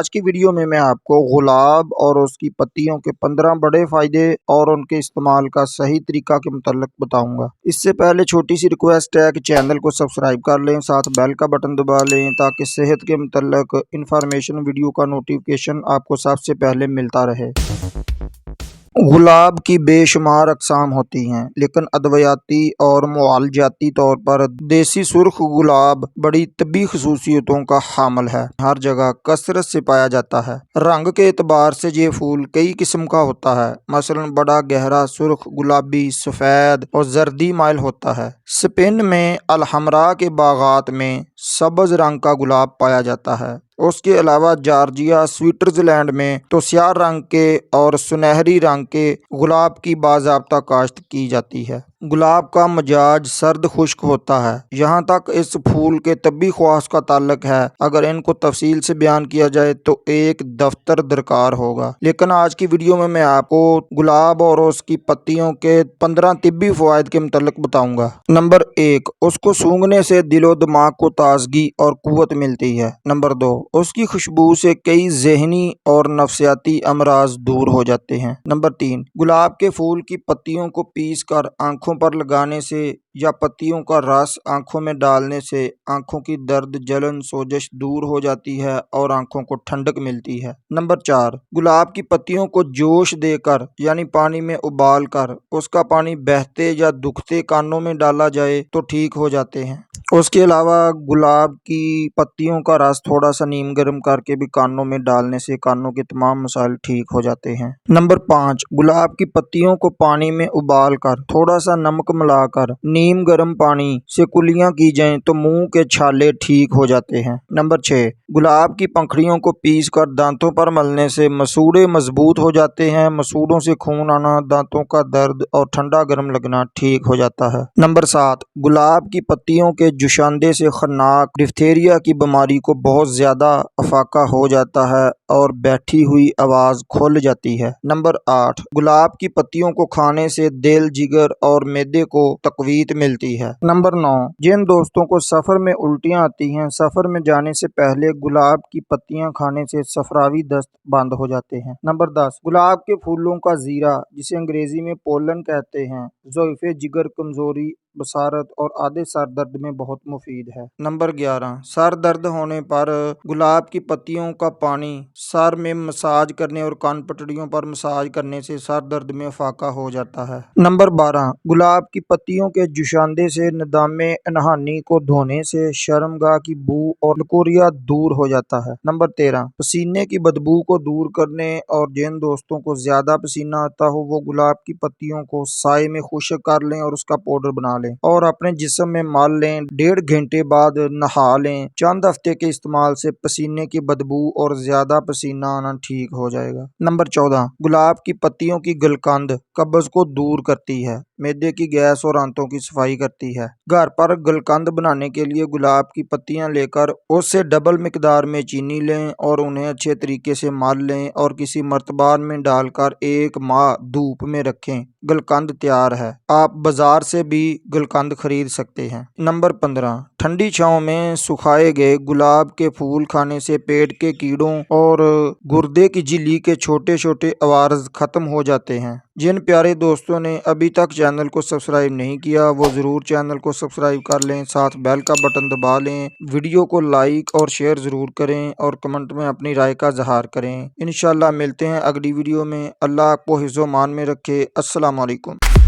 آج کی ویڈیو میں آپ کو گلاب اور اس کی پتیوں کے 15 بڑے فائدے اور ان کے استعمال کا صحیح طریقہ کے متعلق بتاؤں گا۔ اس سے پہلے چھوٹی سی ریکویسٹ ہے کہ چینل کو سبسکرائب کر لیں، ساتھ بیل کا بٹن دبا لیں تاکہ صحت کے متعلق انفارمیشن ویڈیو کا نوٹیفیکیشن آپ کو سب سے پہلے ملتا رہے۔ گلاب کی بے شمار اقسام ہوتی ہیں، لیکن ادویاتی اور معالجاتی طور پر دیسی سرخ گلاب بڑی طبی خصوصیتوں کا حامل ہے۔ ہر جگہ کثرت سے پایا جاتا ہے۔ رنگ کے اعتبار سے یہ پھول کئی قسم کا ہوتا ہے، مثلا بڑا گہرا سرخ گلابی، سفید اور زردی مائل ہوتا ہے۔ اسپین میں الحمرا کے باغات میں سبز رنگ کا گلاب پایا جاتا ہے۔ اس کے علاوہ جارجیا، سوئٹزرلینڈ میں تو سیاہ رنگ کے اور سنہری رنگ کے گلاب کی باضابطہ کاشت کی جاتی ہے۔ گلاب کا مزاج سرد خشک ہوتا ہے۔ یہاں تک اس پھول کے طبی خواص کا تعلق ہے، اگر ان کو تفصیل سے بیان کیا جائے تو ایک دفتر درکار ہوگا، لیکن آج کی ویڈیو میں آپ کو گلاب اور اس کی پتیوں کے 15 طبی فوائد کے متعلق بتاؤں گا۔ نمبر 1، اس کو سونگھنے سے دل و دماغ کو تازگی اور قوت ملتی ہے۔ نمبر 2، اس کی خوشبو سے کئی ذہنی اور نفسیاتی امراض دور ہو جاتے ہیں۔ نمبر 3، گلاب کے پھول کی پتیوں کو پیس کر آنکھوں پر لگانے سے یا پتیوں کا رس آنکھوں میں ڈالنے سے آنکھوں کی درد، جلن، سوجش دور ہو جاتی ہے اور آنکھوں کو ٹھنڈک ملتی ہے۔ نمبر 4، گلاب کی پتیوں کو جوش دے کر یعنی پانی میں ابال کر اس کا پانی بہتے یا دکھتے کانوں میں ڈالا جائے تو ٹھیک ہو جاتے ہیں۔ اس کے علاوہ گلاب کی پتیوں کا رس تھوڑا سا نیم گرم کر کے بھی کانوں میں ڈالنے سے کانوں کے تمام مسائل ٹھیک ہو جاتے ہیں۔ نمبر 5، گلاب کی پتیوں کو پانی میں ابال کر تھوڑا سا نمک ملا کر نیم گرم پانی سے کلیاں کی جائیں تو منہ کے چھالے ٹھیک ہو جاتے ہیں۔ نمبر 6، گلاب کی پنکھڑیوں کو پیس کر دانتوں پر ملنے سے مسوڑے مضبوط ہو جاتے ہیں، مسوڑوں سے خون آنا، دانتوں کا درد اور ٹھنڈا گرم لگنا ٹھیک ہو جاتا ہے۔ نمبر 7، گلاب کی پتیوں کے جوشاندے سے خناق ڈفتیریا کی بیماری کو بہت زیادہ افاقہ ہو جاتا ہے اور بیٹھی ہوئی آواز کھل جاتی ہے۔ نمبر 8، گلاب کی پتیوں کو کھانے سے دل، جگر اور معدے کو تقویت ملتی ہے۔ نمبر 9، جن دوستوں کو سفر میں الٹیاں آتی ہیں، سفر میں جانے سے پہلے گلاب کی پتیاں کھانے سے صفراوی دست بند ہو جاتے ہیں۔ نمبر 10، گلاب کے پھولوں کا زیرہ جسے انگریزی میں پولن کہتے ہیں، ضعف جگر، کمزوری، بصارت اور آدھے سر درد میں بہت مفید ہے۔ نمبر 11، سر درد ہونے پر گلاب کی پتیوں کا پانی سر میں مساج کرنے اور کان پٹڑیوں پر مساج کرنے سے سر درد میں افاقہ ہو جاتا ہے۔ نمبر 12، گلاب کی پتیوں کے جوشاندے سے ندام انہانی کو دھونے سے شرمگاہ کی بو اور لکوریا دور ہو جاتا ہے۔ نمبر 13، پسینے کی بدبو کو دور کرنے اور جن دوستوں کو زیادہ پسینہ آتا ہو وہ گلاب کی پتیوں کو سائے میں خشک کر لیں اور اس کا پاؤڈر بنا لیں اور اپنے جسم میں مل لیں، 1.5 گھنٹے بعد نہا لیں۔ چند ہفتے کے استعمال سے پسینے کی بدبو اور زیادہ پسینہ آنا ٹھیک ہو جائے گا۔ نمبر 14، گلاب کی پتیوں کی گلقند قبض کو دور کرتی ہے، معدے کی گیس اور آنتوں کی صفائی کرتی ہے۔ گھر پر گلقند بنانے کے لیے گلاب کی پتیاں لے کر اس سے ڈبل مقدار میں چینی لیں اور انہیں اچھے طریقے سے مل لیں اور کسی مرتبان میں ڈال کر 1 ماہ دھوپ میں رکھیں۔ گلقند تیار ہے۔ آپ بازار سے بھی گلقند خرید سکتے ہیں۔ نمبر 15، ٹھنڈی چھاؤں میں سکھائے گئے گلاب کے پھول کھانے سے پیٹ کے کیڑوں اور گردے کی جھلی کے چھوٹے چھوٹے عوارض ختم ہو جاتے ہیں۔ جن پیارے دوستوں نے ابھی تک چینل کو سبسکرائب نہیں کیا وہ ضرور چینل کو سبسکرائب کر لیں، ساتھ بیل کا بٹن دبا لیں، ویڈیو کو لائک اور شیئر ضرور کریں اور کمنٹ میں اپنی رائے کا اظہار کریں۔ انشاءاللہ ملتے ہیں اگلی ویڈیو میں۔ اللہ آپ کو حفظ و امان میں رکھے۔ السلام علیکم۔